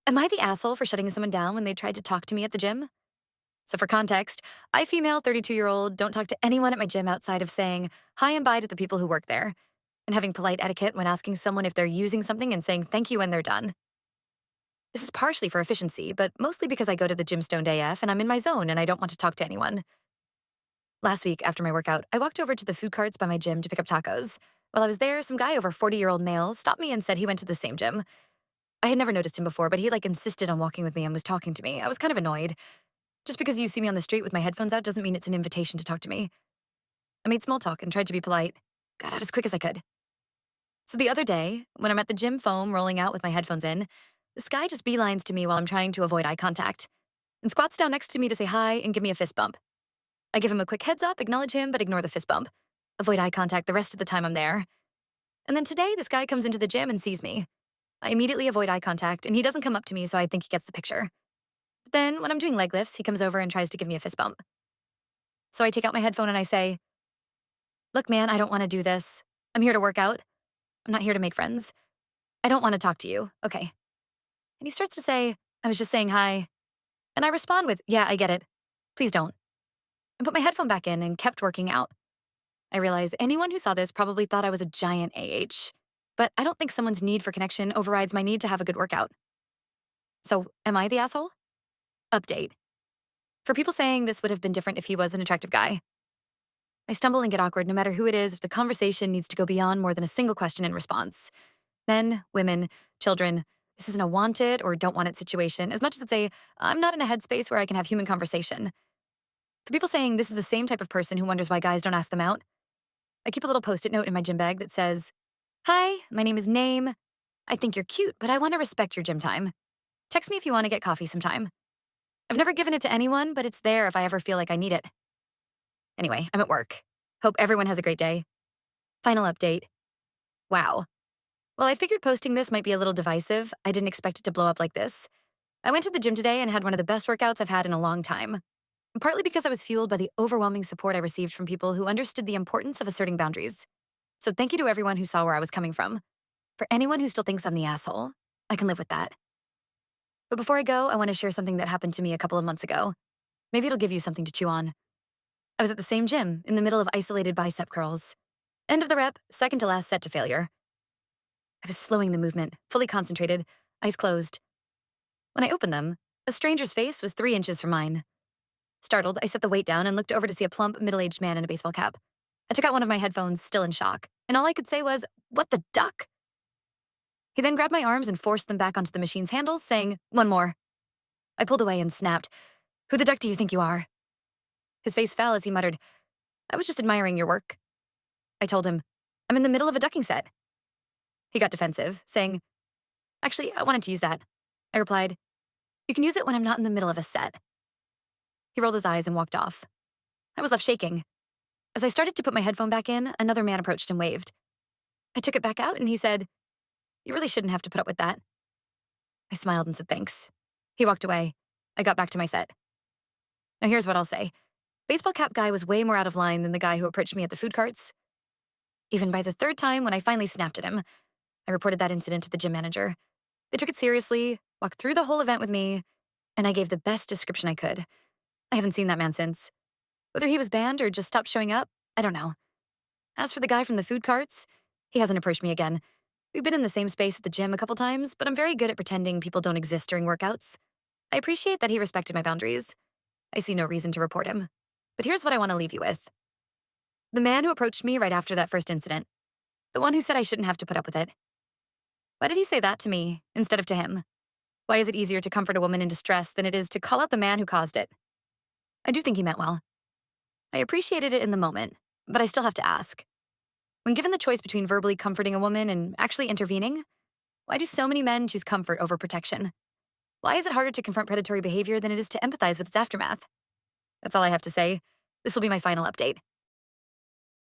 Am I the asshole for shutting someone down when they tried to talk to me at the gym? So, for context, I, female 32-year-old, don't talk to anyone at my gym outside of saying hi and bye to the people who work there, and having polite etiquette when asking someone if they're using something and saying thank you when they're done. This is partially for efficiency, but mostly because I go to the gym stoned AF and I'm in my zone and I don't want to talk to anyone. Last week, after my workout, I walked over to the food carts by my gym to pick up tacos. While I was there, some guy over 40-year-old male stopped me and said he went to the same gym. I had never noticed him before, but he insisted on walking with me and was talking to me. I was kind of annoyed. Just because you see me on the street with my headphones out doesn't mean it's an invitation to talk to me. I made small talk and tried to be polite. Got out as quick as I could. So the other day, when I'm at the gym foam rolling out with my headphones in, this guy just beelines to me while I'm trying to avoid eye contact and squats down next to me to say hi and give me a fist bump. I give him a quick heads up, acknowledge him, but ignore the fist bump. Avoid eye contact the rest of the time I'm there. And then today, this guy comes into the gym and sees me. I immediately avoid eye contact, and he doesn't come up to me, so I think he gets the picture. But then, when I'm doing leg lifts, he comes over and tries to give me a fist bump. So I take out my headphone and I say, "Look, man, I don't want to do this. I'm here to work out. I'm not here to make friends. I don't want to talk to you, okay?" And he starts to say, "I was just saying hi." And I respond with, "Yeah, I get it. Please don't." And put my headphone back in and kept working out. I realize anyone who saw this probably thought I was a giant AH. But I don't think someone's need for connection overrides my need to have a good workout. So, am I the asshole? Update. For people saying this would have been different if he was an attractive guy, I stumble and get awkward no matter who it is if the conversation needs to go beyond more than a single question and response. Men, women, children, this isn't a wanted or don't want it situation as much as it's I'm not in a headspace where I can have human conversation. For people saying this is the same type of person who wonders why guys don't ask them out, I keep a little post-it note in my gym bag that says, "Hi, my name is Name. I think you're cute, but I want to respect your gym time. Text me if you want to get coffee sometime." I've never given it to anyone, but it's there if I ever feel like I need it. Anyway, I'm at work. Hope everyone has a great day. Final update. Wow. Well, I figured posting this might be a little divisive. I didn't expect it to blow up like this. I went to the gym today and had one of the best workouts I've had in a long time. Partly because I was fueled by the overwhelming support I received from people who understood the importance of asserting boundaries. So thank you to everyone who saw where I was coming from. For anyone who still thinks I'm the asshole, I can live with that. But before I go, I want to share something that happened to me a couple of months ago. Maybe it'll give you something to chew on. I was at the same gym, in the middle of isolated bicep curls. End of the rep, second to last set to failure. I was slowing the movement, fully concentrated, eyes closed. When I opened them, a stranger's face was 3 inches from mine. Startled, I set the weight down and looked over to see a plump, middle-aged man in a baseball cap. I took out one of my headphones, still in shock, and all I could say was, "What the duck?" He then grabbed my arms and forced them back onto the machine's handles, saying, "One more." I pulled away and snapped, "Who the duck do you think you are?" His face fell as he muttered, "I was just admiring your work." I told him, "I'm in the middle of a ducking set." He got defensive, saying, "Actually, I wanted to use that." I replied, "You can use it when I'm not in the middle of a set." He rolled his eyes and walked off. I was left shaking. As I started to put my headphone back in, another man approached and waved. I took it back out and he said, "You really shouldn't have to put up with that." I smiled and said thanks. He walked away. I got back to my set. Now here's what I'll say. Baseball cap guy was way more out of line than the guy who approached me at the food carts. Even by the third time, when I finally snapped at him, I reported that incident to the gym manager. They took it seriously, walked through the whole event with me, and I gave the best description I could. I haven't seen that man since. Whether he was banned or just stopped showing up, I don't know. As for the guy from the food carts, he hasn't approached me again. We've been in the same space at the gym a couple times, but I'm very good at pretending people don't exist during workouts. I appreciate that he respected my boundaries. I see no reason to report him. But here's what I want to leave you with. The man who approached me right after that first incident, the one who said I shouldn't have to put up with it. Why did he say that to me instead of to him? Why is it easier to comfort a woman in distress than it is to call out the man who caused it? I do think he meant well. I appreciated it in the moment, but I still have to ask. When given the choice between verbally comforting a woman and actually intervening, why do so many men choose comfort over protection? Why is it harder to confront predatory behavior than it is to empathize with its aftermath? That's all I have to say. This will be my final update.